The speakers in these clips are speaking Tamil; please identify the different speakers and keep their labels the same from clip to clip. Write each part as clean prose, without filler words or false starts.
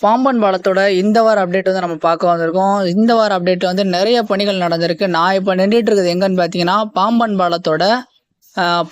Speaker 1: பாம்பன் பாலத்தோட இந்த வார அப்டேட் வந்து நம்ம பார்க்க வந்திருக்கோம். இந்த வார அப்டேட் வந்து நிறைய பணிகள் நடந்திருக்கு. நான் இப்போ நின்றுட்டு இருக்கிறது எங்கன்னு பார்த்தீங்கன்னா, பாம்பன் பாலத்தோட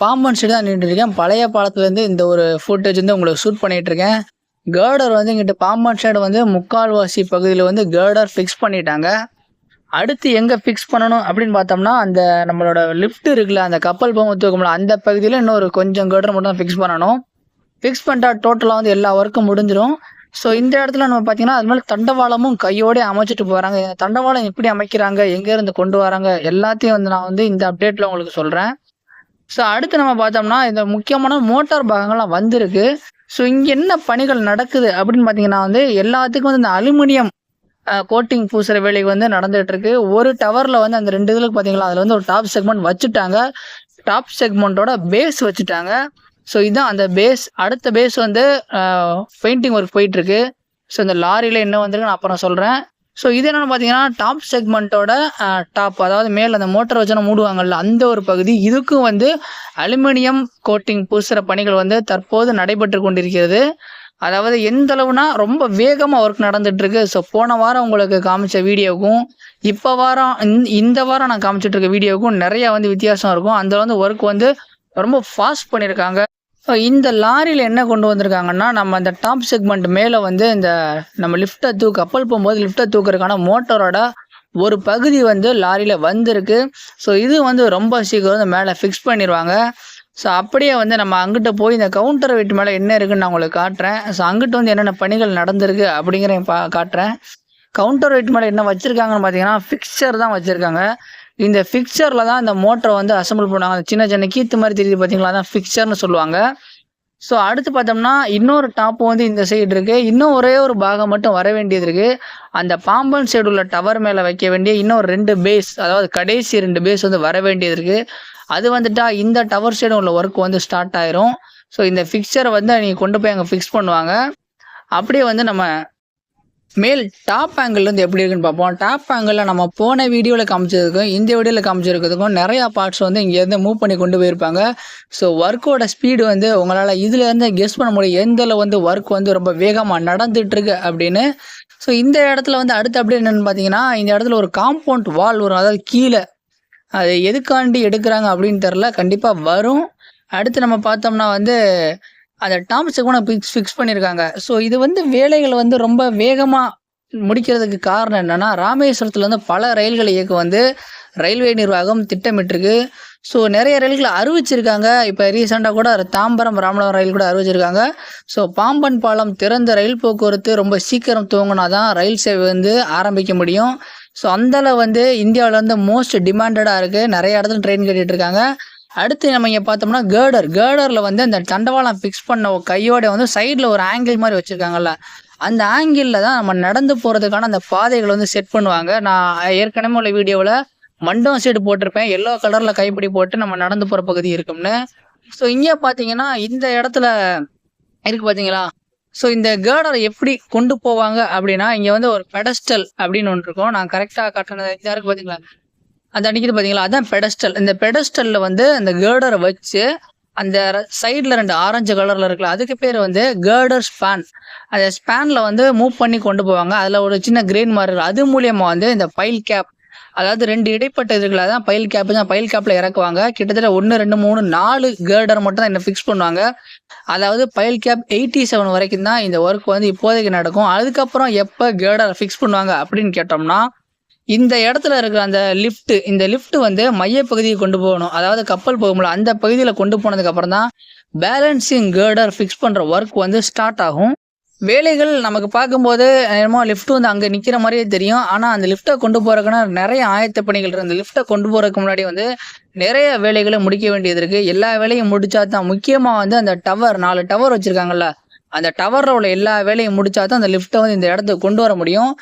Speaker 1: பாம்பன் சைடு தான் நின்றுட்டு இருக்கேன். பழைய பாலத்துலேருந்து இந்த ஒரு ஃபுட்டேஜ் வந்து உங்களுக்கு ஷூட் பண்ணிட்டு இருக்கேன். கேர்டர் வந்து இங்கிட்ட பாம்பன் சைடு வந்து முக்கால்வாசி பகுதியில் வந்து கேர்டர் ஃபிக்ஸ் பண்ணிட்டாங்க. அடுத்து எங்கே ஃபிக்ஸ் பண்ணணும் அப்படின்னு பார்த்தோம்னா, அந்த நம்மளோட லிஃப்ட் இருக்குல்ல, அந்த கப்பல் போகும் தூக்கம்ல அந்த பகுதியில் இன்னொரு கொஞ்சம் கேர்டர் மட்டும் தான் ஃபிக்ஸ் பண்ணணும். ஃபிக்ஸ் பண்ணிட்டா டோட்டலாக வந்து எல்லா ஒர்க்கும் முடிஞ்சிடும். இந்த இடத்துல நம்ம பார்த்தீங்கன்னா, அது மேலே தண்டவாளமும் கையோட அமைச்சிட்டு போகிறாங்க. தண்டவாளம் எப்படி அமைக்கிறாங்க, எங்கேருந்து கொண்டு வராங்க, எல்லாத்தையும் வந்து நான் வந்து இந்த அப்டேட்டில் உங்களுக்கு சொல்கிறேன். அடுத்து நம்ம பார்த்தோம்னா, இந்த முக்கியமான மோட்டார் பாகங்கள்லாம் வந்திருக்கு. இங்கே என்ன பணிகள் நடக்குது அப்படின்னு பார்த்தீங்கன்னா வந்து, எல்லாத்துக்கும் வந்து இந்த அலுமினியம் கோட்டிங் பூசுகிற வேலை வந்து நடந்துகிட்டு இருக்கு. ஒரு டவரில் வந்து அந்த 2 இதுக்கு பார்த்தீங்களா, அதில் வந்து ஒரு டாப் செக்மெண்ட் வச்சுட்டாங்க. டாப் செக்மெண்ட்டோட பேஸ் வச்சுட்டாங்க. இதுதான் அந்த பேஸ். அடுத்த பேஸ் வந்து பெயிண்டிங் ஒர்க் போயிட்டுருக்கு. இந்த லாரியில் என்ன வந்திருக்கு நான் அப்புறம் சொல்கிறேன். இது என்னென்னு பார்த்தீங்கன்னா, டாப் செக்மெண்ட்டோட டாப், அதாவது மேலே அந்த மோட்டர் வச்சுனா மூடுவாங்கள்ல, அந்த ஒரு பகுதி. இதுக்கும் வந்து அலுமினியம் கோட்டிங் பூசுகிற பணிகள் வந்து தற்போது நடைபெற்று கொண்டிருக்கிறது. அதாவது எந்த அளவுனா ரொம்ப வேகமாக ஒர்க் நடந்துகிட்ருக்கு. போன வாரம் உங்களுக்கு காமிச்ச வீடியோவுக்கும் இப்போ இந்த வாரம் நான் காமிச்சிட்டு இருக்க வீடியோவுக்கும் நிறையா வந்து வித்தியாசம் இருக்கும். அந்த வந்து ஒர்க் வந்து ரொம்ப ஃபாஸ்ட் பண்ணியிருக்காங்க. இந்த லாரியில் என்ன கொண்டு வந்திருக்காங்கன்னா, நம்ம அந்த டாப் செக்மெண்ட் மேலே வந்து இந்த நம்ம லிஃப்ட்டை கப்பல் போகும்போது லிஃப்ட்டை தூக்குறதுக்கான மோட்டரோட ஒரு பகுதி வந்து லாரியில் வந்திருக்கு. இது வந்து ரொம்ப சீக்கிரம் வந்து மேலே ஃபிக்ஸ் பண்ணிடுவாங்க. அப்படியே வந்து நம்ம அங்கிட்ட போய் இந்த கவுண்டர் வெயிட் மேலே என்ன இருக்குன்னு நான் உங்களுக்கு காட்டுறேன். அங்கிட்ட வந்து என்னென்ன பணிகள் நடந்திருக்கு அப்படிங்கிற காட்டுறேன். கவுண்டர் வெயிட் மேலே என்ன வச்சுருக்காங்கன்னு பார்த்தீங்கன்னா, ஃபிக்சர் தான் வச்சுருக்காங்க. இந்த ஃபிக்சரில் தான் இந்த மோட்டரை வந்து அசம்பிள் பண்ணுவாங்க. சின்ன சின்ன கீத்து மாதிரி தெரியுது பார்த்தீங்களா, அதான் ஃபிக்சர்னு சொல்லுவாங்க. அடுத்து பார்த்தோம்னா, இன்னொரு டாப்பு வந்து இந்த சைடு இருக்குது. இன்னும் ஒரே ஒரு பாகம் மட்டும் வர வேண்டியது இருக்குது. அந்த பாம்பன் சைடு உள்ள டவர் மேலே வைக்க வேண்டிய இன்னும் 2 பேஸ், அதாவது கடைசி 2 பேஸ் வந்து வர வேண்டியது இருக்குது. அது வந்துட்டா இந்த டவர் சைடு உள்ள ஒர்க் வந்து ஸ்டார்ட் ஆயிரும். இந்த ஃபிக்சரை வந்து நீங்கள் கொண்டு போய் அங்கே ஃபிக்ஸ் பண்ணுவாங்க. அப்படியே வந்து நம்ம மேல் டாப் ஆங்கிள் வந்து எப்படி இருக்குன்னு பார்ப்போம். டாப் ஆங்கிளில் நம்ம போன வீடியோவில் காமிச்சதுக்கும் இந்த வீடியோவில் காமிச்சிருக்கிறதுக்கும் நிறையா பார்ட்ஸ் வந்து இங்கேருந்து மூவ் பண்ணி கொண்டு போயிருப்பாங்க. ஒர்க்கோட ஸ்பீடு வந்து உங்களால் இதுலேருந்து கெஸ் பண்ண முடியும், எந்தளவு வந்து ஒர்க் வந்து ரொம்ப வேகமாக நடந்துகிட்ருக்கு அப்படின்னு. இந்த இடத்துல வந்து அடுத்து அப்படி என்னென்னு பார்த்தீங்கன்னா, இந்த இடத்துல ஒரு காம்பவுண்ட் வால் வரும். அதாவது கீழே அது எதுக்காண்டி எடுக்கிறாங்க அப்படின்னு தெரில, கண்டிப்பாக வரும். அடுத்து நம்ம பார்த்தோம்னா வந்து அந்த டாப் செக்மெண்ட் ஃபிக்ஸ் பண்ணியிருக்காங்க. இது வந்து வேலைகளை வந்து ரொம்ப வேகமாக முடிக்கிறதுக்கு காரணம் என்னென்னா, ராமேஸ்வரத்தில் வந்து பல ரயில்களை இயக்க வந்து ரயில்வே நிர்வாகம் திட்டமிட்டிருக்கு. நிறைய ரயில்களை அறிவிச்சிருக்காங்க. இப்போ ரீசெண்டாக கூட தாம்பரம் ராமநாதபுரம் ரயில் கூட அறிவிச்சிருக்காங்க. பாம்பன் பாலம் திறந்த ரயில் போக்குவரத்து ரொம்ப சீக்கிரம் துவங்கினா தான் ரயில் சேவை வந்து ஆரம்பிக்க முடியும். அந்தளவு வந்து இந்தியாவில் வந்து மோஸ்ட் டிமாண்டடாக இருக்குது. நிறைய இடத்துல ட்ரெயின் கட்டிகிட்டு இருக்காங்க. அடுத்து நம்ம இங்கே பார்த்தோம்னா கேர்டரில் வந்து அந்த தண்டவாளம் ஃபிக்ஸ் பண்ண கையோட வந்து சைடில் ஒரு ஆங்கிள் மாதிரி வச்சுருக்காங்கல்ல, அந்த ஆங்கிளில் தான் நம்ம நடந்து போகிறதுக்கான அந்த பாதைகளை வந்து செட் பண்ணுவாங்க. நான் ஏற்கனவே உள்ள வீடியோவில் மண்டபம் சைடு போட்டிருப்பேன், எல்லோ கலரில் கைப்பிடி போட்டு நம்ம நடந்து போகிற பகுதி இருக்கும்னு. இங்கே பார்த்தீங்கன்னா இந்த இடத்துல இருக்குது பார்த்தீங்களா. இந்த கேர்டரை எப்படி கொண்டு போவாங்க அப்படின்னா, இங்கே வந்து ஒரு பெடஸ்டல் அப்படின்னு ஒன்று இருக்கும். நான் கரெக்டாக காட்டினது இதாக இருக்குது பார்த்தீங்களா, அது அடிக்கிறது பார்த்தீங்களா, அதான் பெடஸ்டல். இந்த பெடஸ்டலில் வந்து அந்த கேர்டரை வச்சு அந்த சைடில் 2 ஆரஞ்சு கலரில் இருக்குல்ல, அதுக்கு பேர் வந்து கேர்டர் ஸ்பேன். அந்த ஸ்பேனில் வந்து மூவ் பண்ணி கொண்டு போவாங்க. அதில் ஒரு சின்ன கிரெயின் மாதிரி இருக்கும். அது மூலியமாக வந்து இந்த பைல் கேப், அதாவது 2 இடைப்பட்ட இருக்குல்ல, அதான் பைல் கேப் தான். பைல் கேப்பில் இறக்குவாங்க. கிட்டத்தட்ட 1 2 3 4 கேர்டர் மட்டும் தான் என்ன ஃபிக்ஸ் பண்ணுவாங்க. அதாவது பைல் கேப் 87 வரைக்கும் தான் இந்த ஒர்க் வந்து இப்போதைக்கு நடக்கும். அதுக்கப்புறம் எப்போ கேர்டரை ஃபிக்ஸ் பண்ணுவாங்க அப்படின்னு கேட்டோம்னா, இந்த இடத்துல இருக்கிற அந்த இந்த லிஃப்ட் வந்து மையப்பகுதியை கொண்டு போகணும். அதாவது கப்பல் போகும்ல, அந்த பகுதியில் கொண்டு போனதுக்கப்புறம் தான் பேலன்சிங் கேர்டர் ஃபிக்ஸ் பண்ணுற ஒர்க் வந்து ஸ்டார்ட் ஆகும். வேலைகள் நமக்கு பார்க்கும்போது என்னமோ லிஃப்ட் வந்து அங்கே நிற்கிற மாதிரியே தெரியும். ஆனால் அந்த லிஃப்ட்டை கொண்டு போகிறதுக்குன்னா நிறைய ஆயத்த பணிகள் இருக்குது. அந்த லிஃப்ட்டை கொண்டு போகிறதுக்கு முன்னாடி வந்து நிறைய வேலைகளை முடிக்க வேண்டியது இருக்குது. எல்லா வேலையும் முடிச்சா தான், முக்கியமாக வந்து அந்த டவர் 4 டவர் வச்சுருக்காங்கல்ல, அந்த டவரில் உள்ள எல்லா வேலையும் முடிச்சா தான் அந்த லிஃப்ட்டை வந்து இந்த இடத்துக்கு கொண்டு வர முடியும்.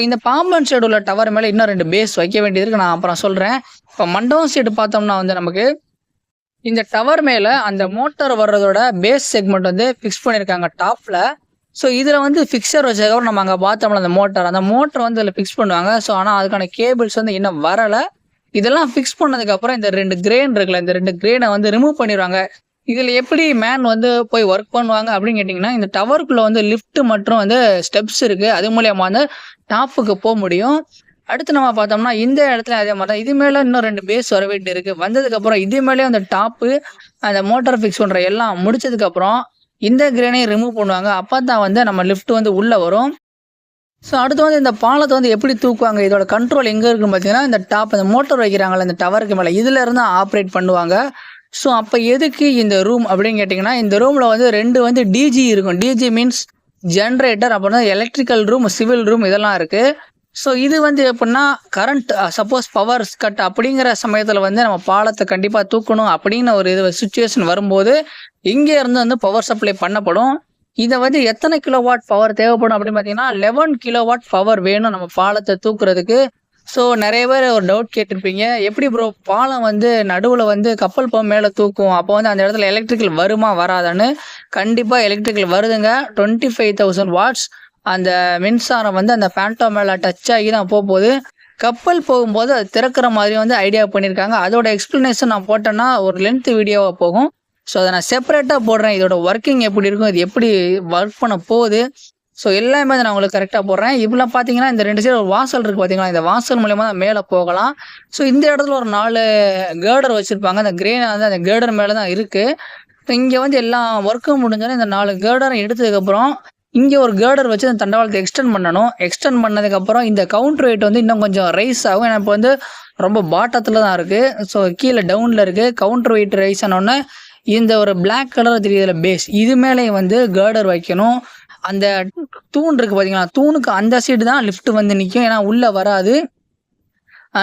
Speaker 1: இந்த பாம்பன் சைடு உள்ள டவர் மேலே இன்னும் 2 பேஸ் வைக்க வேண்டியது இருக்குது. நான் அப்புறம் சொல்கிறேன். இப்போ மண்டபம் சைடு பார்த்தோம்னா வந்து நமக்கு இந்த டவர் மேலே அந்த மோட்டார் வர்றதோட பேஸ் செக்மெண்ட் வந்து ஃபிக்ஸ் பண்ணியிருக்காங்க டாப்பில். இதில் வந்து ஃபிக்சர் வச்சதுக்கப்புறம் நம்ம அங்கே பார்த்தோம்ல அந்த மோட்டர் வந்து இதில் ஃபிக்ஸ் பண்ணுவாங்க. ஆனால் அதுக்கான கேபிள்ஸ் வந்து இன்னும் வரலை. இதெல்லாம் ஃபிக்ஸ் பண்ணதுக்கப்புறம் இந்த 2 கிரெயின் இருக்குல்ல, இந்த 2 கிரெயினை வந்து ரிமூவ் பண்ணிடுவாங்க. இதில எப்படி மேன் வந்து போய் ஒர்க் பண்ணுவாங்க அப்படின்னு கேட்டிங்கன்னா, இந்த டவருக்குள்ள வந்து லிஃப்ட் மற்றும் வந்து ஸ்டெப்ஸ் இருக்கு. அது மூலியமா வந்து டாப்புக்கு முடியும். அடுத்து நம்ம பார்த்தோம்னா, இந்த இடத்துல அதே மாரி தான். இது மேல இன்னும் 2 பேஸ் வர வேண்டி இருக்கு. வந்ததுக்கப்புறம் இது மேலயும் அந்த டாப்பு, அந்த மோட்டார் ஃபிக்ஸ் பண்ற எல்லாம் முடிச்சதுக்கப்புறம், இந்த கிரேனையும் ரிமூவ் பண்ணுவாங்க. அப்பதான் வந்து நம்ம லிஃப்ட் வந்து உள்ள வரும். ஸோ அடுத்து வந்து இந்த பாலத்த வந்து எப்படி தூக்குவாங்க? இதோட கண்ட்ரோல் எங்க இருக்குன்னு பார்த்தீங்கன்னா, இந்த டாப் அந்த மோட்டார் வைக்கிறாங்கல்ல இந்த டவருக்கு மேல, இதுல இருந்து ஆப்பரேட் பண்ணுவாங்க. ஸோ அப்ப எதுக்கு இந்த ரூம் அப்படின்னு கேட்டிங்கன்னா, இந்த ரூம்ல வந்து 2 வந்து டிஜி இருக்கும். டிஜி மீன்ஸ் ஜெனரேட்டர், அப்புறம் எலக்ட்ரிக்கல் ரூம், சிவில் ரூம் இதெல்லாம் இருக்கு. ஸோ இது வந்து எப்படின்னா, கரண்ட் சப்போஸ் பவர் கட் அப்படிங்கிற சமயத்துல வந்து நம்ம பாலத்த கண்டிப்பா தூக்கணும் அப்படின்னு ஒரு சிச்சுவேஷன் வரும்போது, இங்க இருந்து வந்து பவர் சப்ளை பண்ணப்படும். இத வந்து எத்தனை கிலோவாட் பவர் தேவைப்படும் அப்படின்னு பார்த்தீங்கன்னா, 11 கிலோவாட் பவர் வேணும் நம்ம பாலத்த தூக்குறதுக்கு. ஸோ நெறைய பேர் ஒரு டவுட் கேட்டிருப்பீங்க. எப்படி ப்ரோ பாலம் வந்து நடுவுல வந்து கப்பல் மேல தூக்கும். அப்போ வந்து அந்த இடத்துல எலக்ட்ரிக்கல் வருமா? வராதான்னு. கண்டிப்பா எலக்ட்ரிக்கல் வருதுங்க. 25,000 வாட்ஸ் அந்த மின்சாரம் வந்து அந்த ஃபேண்டம் மேல டச் ஆகி தான் போகுது. கப்பல் போகும்போது அது திறக்கிற மாதிரி வந்து ஐடியா பண்ணியிருக்காங்க. அதோட எக்ஸ்ப்ளனேஷன் நான் போட்டேன்னா ஒரு லென்த் வீடியோவா போகும். ஸோ அதை நான் செப்பரேட்டா போடுறேன். இதோட ஒர்க்கிங் எப்படி இருக்கும்? இது எப்படி ஒர்க் பண்ண போகுது? ஸோ எல்லாமே நான் உங்களுக்கு கரெக்டா போடுறேன். இப்பலாம் பார்த்தீங்கன்னா, இந்த 2 சைடு ஒரு வாசல் இருக்கு பார்த்தீங்களா? இந்த வாசல் மூலியமா தான் மேல போகலாம். ஸோ இந்த இடத்துல ஒரு 4 கேர்டர் வச்சிருப்பாங்க. அந்த கிரேன் வந்து அந்த கேர்டர் மேல தான் இருக்கு. இங்க வந்து எல்லா ஒர்க்கும் முடிஞ்சோனே இந்த 4 கேர்டரும் எடுத்ததுக்கப்புறம், இங்க ஒரு கேர்டர் வச்சு அந்த தண்டவாளத்தை எக்ஸ்டெண்ட் பண்ணணும். எக்ஸ்டெண்ட் பண்ணதுக்கப்புறம் இந்த கவுண்டர் வெயிட் வந்து இன்னும் கொஞ்சம் ரைஸ் ஆகும். ஏன்னா இப்போ வந்து ரொம்ப பாட்டத்துல தான் இருக்கு. ஸோ கீழ டவுன்ல இருக்கு. கவுண்டர் வெயிட் ரைஸ் ஆனோனே இந்த ஒரு பிளாக் கலர் தெரியுதுல பேஸ், இது மேலேயும் வந்து கேர்டர் வைக்கணும். அந்த தூண் இருக்கு பார்த்தீங்களா? தூணுக்கு அந்த சைடு தான் லிஃப்ட் வந்து நிக்கும். ஏன்னா உள்ள வராது.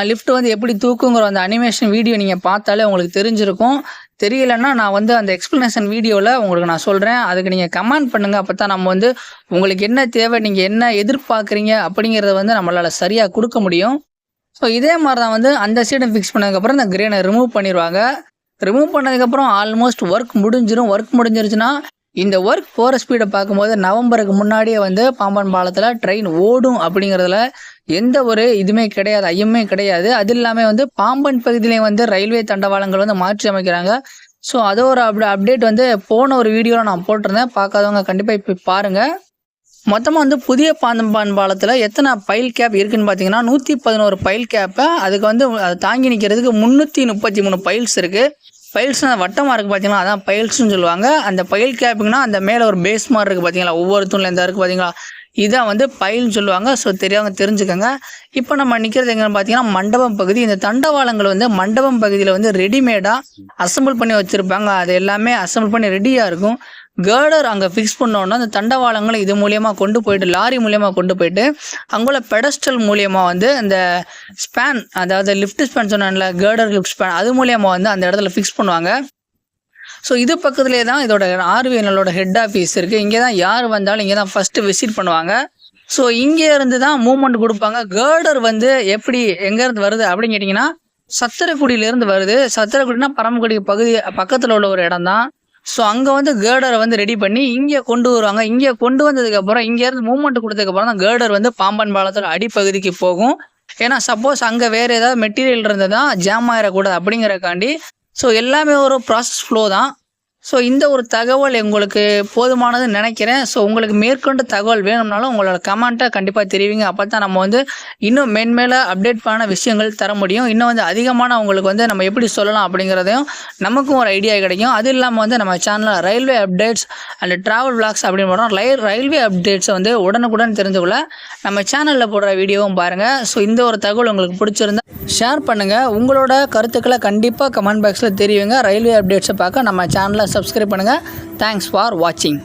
Speaker 1: லிஃப்ட் வந்து எப்படி தூக்குங்கிற அந்த அனிமேஷன் வீடியோ நீங்க பார்த்தாலே உங்களுக்கு தெரிஞ்சிருக்கும். தெரியலன்னா நான் வந்து அந்த எக்ஸ்ப்ளனேஷன் வீடியோல உங்களுக்கு நான் சொல்றேன். அதுக்கு நீங்க கமெண்ட் பண்ணுங்க. அப்பதான் நம்ம வந்து உங்களுக்கு என்ன தேவை, நீங்க என்ன எதிர்பார்க்குறீங்க அப்படிங்கிறத வந்து நம்மளால சரியா குடுக்க முடியும். ஸோ இதே மாரி தான் வந்து அந்த சைடு ஃபிக்ஸ் பண்ணதுக்கப்புறம் இந்த கிரேனை ரிமூவ் பண்ணிருவாங்க. ரிமூவ் பண்ணதுக்கப்புறம் ஆல்மோஸ்ட் ஒர்க் முடிஞ்சிரும். ஒர்க் முடிஞ்சிருச்சுன்னா, இந்த ஒர்க் போகிற ஸ்பீடை பார்க்கும்போது நவம்பருக்கு முன்னாடியே வந்து பாம்பன் பாலத்தில் ட்ரெயின் ஓடும் அப்படிங்கிறதுல எந்த ஒரு இதுவுமே கிடையாது, ஐயமே கிடையாது. அது இல்லாமல் வந்து பாம்பன் பகுதியிலையும் வந்து ரயில்வே தண்டவாளங்கள் வந்து மாற்றி அமைக்கிறாங்க. ஸோ அது ஒரு அப்டேட் வந்து போன ஒரு வீடியோவில் நான் போட்டிருந்தேன். பார்க்காதவங்க கண்டிப்பாக இப்போ பாருங்கள். மொத்தமாக வந்து புதிய பாம்பன் பாலத்தில் எத்தனை பைல் கேப் இருக்குன்னு பார்த்தீங்கன்னா 111 பைல் கேப்பை அதுக்கு வந்து அதை தாங்கி நிற்கிறதுக்கு 333 பைல்ஸ் இருக்குது. பைல்ஸ்னால் வட்டமாக இருக்குது பார்த்தீங்களா, அதான் பைல்ஸ்னு சொல்லுவாங்க. அந்த பைல் கேப்புங்கன்னா அந்த மேலே ஒரு பேஸ் மாதிரி இருக்குது பார்த்தீங்களா, ஒவ்வொரு தூணில் எந்த இருக்குது பார்த்தீங்களா, இதான் வந்து பைல்னு சொல்லுவாங்க. ஸோ தெரியாமல் தெரிஞ்சுக்கோங்க. இப்போ நம்ம நிற்கிறது எங்கன்னு பார்த்தீங்கன்னா மண்டபம் பகுதி. இந்த தண்டவாளங்கள் வந்து மண்டபம் பகுதியில் வந்து ரெடிமேடாக அசம்பிள் பண்ணி வச்சுருப்பாங்க. அது எல்லாமே அசம்பிள் பண்ணி ரெடியாக இருக்கும். கேர்டர் அங்கே ஃபிக்ஸ் பண்ணோன்னா அந்த தண்டவாளங்களை இது மூலியமாக கொண்டு போயிட்டு லாரி மூலியமாக கொண்டு போயிட்டு அங்குள்ள பெடஸ்டல் மூலியமாக வந்து அந்த ஸ்பேன், அதாவது lift span சொன்னான்ல, Carter lift span, அது மூலியமாக வந்து அந்த இடத்துல ஃபிக்ஸ் பண்ணுவாங்க. ஸோ இது பக்கத்துலேயே தான் இதோட ஆர்விஎன்எல்லோட ஹெட் ஆஃபீஸ் இருக்குது. இங்கே தான் யார் வந்தாலும் இங்கே தான் ஃபஸ்ட்டு விசிட் பண்ணுவாங்க. ஸோ இங்கே இருந்து தான் மூவ்மெண்ட் கொடுப்பாங்க. கேர்டர் வந்து எப்படி எங்கேருந்து வருது அப்படின்னு கேட்டிங்கன்னா சத்திரக்குடியிலேருந்து வருது. சத்திரக்குடினா பரமக்குடி பகுதி பக்கத்தில் உள்ள ஒரு இடம் தான். ஸோ அங்கே வந்து கேர்டரை வந்து ரெடி பண்ணி இங்கே கொண்டு வருவாங்க. இங்கே கொண்டு வந்ததுக்கப்புறம் இங்கேருந்து மூவ்மெண்ட் கொடுத்ததுக்கப்புறம் தான் கேர்டர் வந்து பாம்பன் பாலத்தோட அடிப்பகுதிக்கு போகும். ஏன்னா சப்போஸ் அங்கே வேறு ஏதாவது மெட்டீரியல் இருந்ததுன்னா ஜாம் ஆகிடக்கூடாது அப்படிங்கிறக்காண்டி. ஸோ எல்லாமே ஒரு ப்ராசஸ் ஃப்ளோ தான். ஸோ இந்த ஒரு தகவல் உங்களுக்கு போதுமானதுன்னு நினைக்கிறேன். ஸோ உங்களுக்கு மேற்கொண்டு தகவல் வேணும்னாலும் உங்களோட கமெண்ட்டை கண்டிப்பாக தெரிவிங்க. அப்போ தான் நம்ம வந்து இன்னும் மேன்மேலே அப்டேட் பண்ண விஷயங்கள் தர முடியும். இன்னும் வந்து அதிகமான உங்களுக்கு வந்து நம்ம எப்படி சொல்லலாம் அப்படிங்கிறதையும் நமக்கும் ஒரு ஐடியா கிடைக்கும். அது இல்லாமல் வந்து நம்ம சேனலில் railway updates and travel vlogs அப்படின்னு போடுறோம். ரயில்வே அப்டேட்ஸை வந்து உடனுக்குடன் தெரிஞ்சுக்கொள்ள நம்ம சேனலில் போடுற வீடியோவும் பாருங்கள். ஸோ இந்த ஒரு தகவல் உங்களுக்கு பிடிச்சிருந்தா ஷேர் பண்ணுங்கள். உங்களோட கருத்துக்களை கண்டிப்பாக கமெண்ட் பாக்ஸில் தெரிவிங்க. ரயில்வே அப்டேட்ஸை பார்க்க நம்ம சேனலை சப்ஸ்கிரைப் பண்ணுங்கள். தேங்க்ஸ் ஃபார் வாட்சிங்.